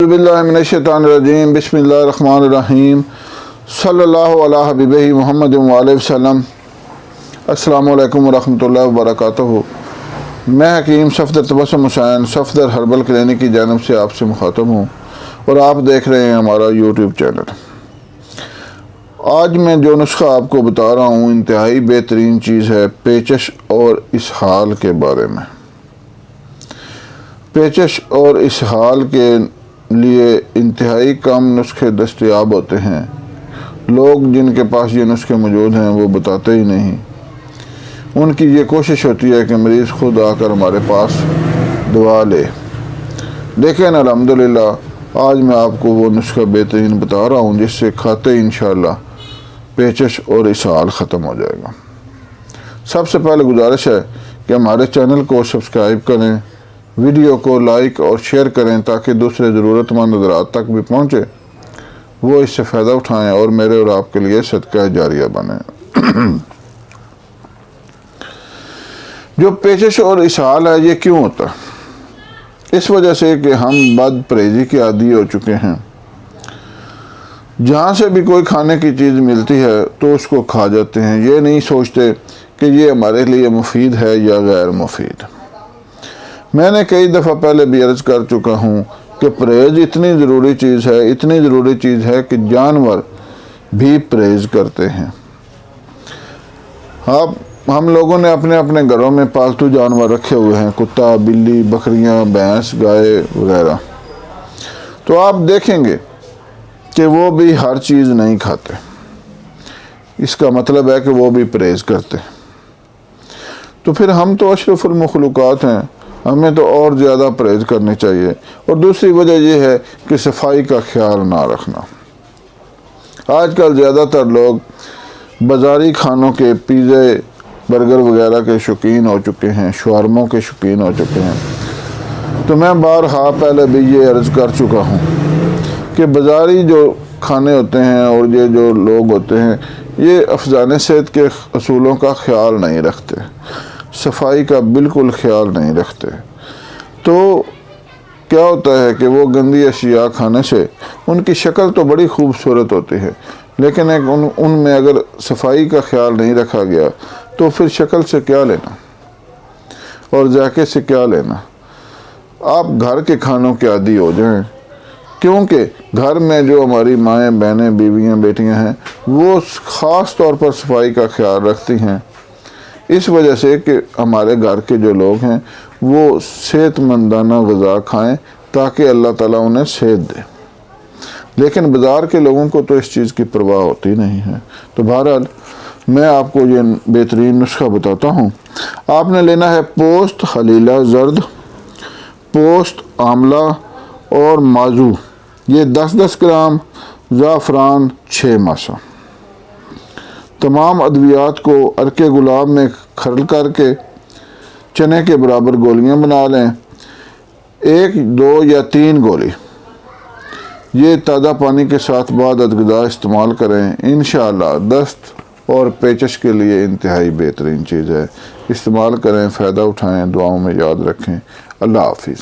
बिल्लाहि मिनश्शैतानिर्रजीम बिस्मिल्लाहिर्रहमानिर्रहीम सल्लल्लाहु अला हबीबिही मुहम्मद व अलैहि वसल्लम। अस्सलामु अलैकुम वरहमतुल्लाहि वबरकातुहू। मैं हकीम सफदर तबस्सुम हुसैन सफदर हर्बल क्लिनिक की जानब से आपसे मुखातब हूँ और आप देख रहे हैं हमारा यूट्यूब चैनल। आज मैं जो नुस्खा आपको बता रहा हूँ इंतहाई बेहतरीन चीज़ है पेचश और इसहाल के बारे में। पेचश और इसहाल के लिए इंतहाई कम नुस्खे दस्तयाब होते हैं। लोग जिनके पास ये नुस्खे मौजूद हैं वो बताते ही नहीं। उनकी ये कोशिश होती है कि मरीज़ खुद आकर हमारे पास दवा ले, लेकिन अल्हम्दुलिल्लाह आज मैं आपको वो नुस्खा बेहतरीन बता रहा हूँ जिससे खाते ही इंशाअल्लाह पेचश और इसहाल ख़त्म हो जाएगा। सबसे पहले गुजारिश है कि हमारे चैनल को सब्सक्राइब करें, वीडियो को लाइक और शेयर करें ताकि दूसरे ज़रूरतमंद हज़रात तक भी पहुँचे, वो इससे फ़ायदा उठाएं और मेरे और आपके लिए सदका जारिया बने। जो पेचश और इसहाल है ये क्यों होता है? इस वजह से कि हम बद परहेज़ी के आदी हो चुके हैं। जहाँ से भी कोई खाने की चीज़ मिलती है तो उसको खा जाते हैं, ये नहीं सोचते कि ये हमारे लिए मुफीद है या गैर मुफीद। मैंने कई दफ़ा पहले भी अर्ज़ कर चुका हूँ कि परहेज़ इतनी ज़रूरी चीज़ है, इतनी ज़रूरी चीज़ है कि जानवर भी परहेज़ करते हैं। हम लोगों ने अपने अपने घरों में पालतू जानवर रखे हुए हैं, कुत्ता, बिल्ली, बकरियां, भैंस, गाय वगैरह। तो आप देखेंगे कि वो भी हर चीज़ नहीं खाते। इसका मतलब है कि वो भी परहेज़ करते हैं। तो फिर हम तो अशरफुल मखलूक़ात हैं, हमें तो और ज़्यादा परहेज़ करनी चाहिए। और दूसरी वजह यह है कि सफाई का ख्याल ना रखना। आजकल ज़्यादातर लोग बाज़ारी खानों के पिज़्ज़े, बर्गर वगैरह के शौकीन हो चुके हैं, शवारमों के शौकीन हो चुके हैं। तो मैं बारहा पहले भी ये अर्ज़ कर चुका हूँ कि बाज़ारी जो खाने होते हैं और ये जो लोग होते हैं ये अफजाने सेहत के असूलों का ख्याल नहीं रखते, सफाई का बिल्कुल ख्याल नहीं रखते। तो क्या होता है कि वो गंदी अशिया खाने से उनकी शक्ल तो बड़ी खूबसूरत होती है, लेकिन उनमें अगर सफाई का ख्याल नहीं रखा गया तो फिर शक्ल से क्या लेना और जायके से क्या लेना। आप घर के खानों के आदी हो जाएं, क्योंकि घर में जो हमारी माएँ, बहनें, बीवियाँ, बेटियाँ हैं वो ख़ास तौर पर सफाई का ख्याल रखती हैं। इस वजह से कि हमारे घर के जो लोग हैं वो सेहतमंदाना ग़िज़ा खाएं ताकि अल्लाह ताला उन्हें सेहत दे। लेकिन बाज़ार के लोगों को तो इस चीज़ की परवाह होती नहीं है। तो बहरहाल मैं आपको ये बेहतरीन नुस्खा बताता हूँ। आपने लेना है पोस्त हलीला ज़र्द, पोस्त आमला और माजू, ये 10-10 ग्राम, ज़ाफ़रान 6 मासा। तमाम अद्वियात को अरके गुलाब में खरल करके चने के बराबर गोलियां बना लें, 1, 2 या 3 गोली। ये ताज़ा पानी के साथ बाद ग़िज़ा इस्तेमाल करें। इंशाअल्लाह दस्त और पेचश के लिए इंतहाई बेहतरीन चीज़ है। इस्तेमाल करें, फ़ायदा उठाएं, दुआओं में याद रखें। अल्लाह हाफ़िज़।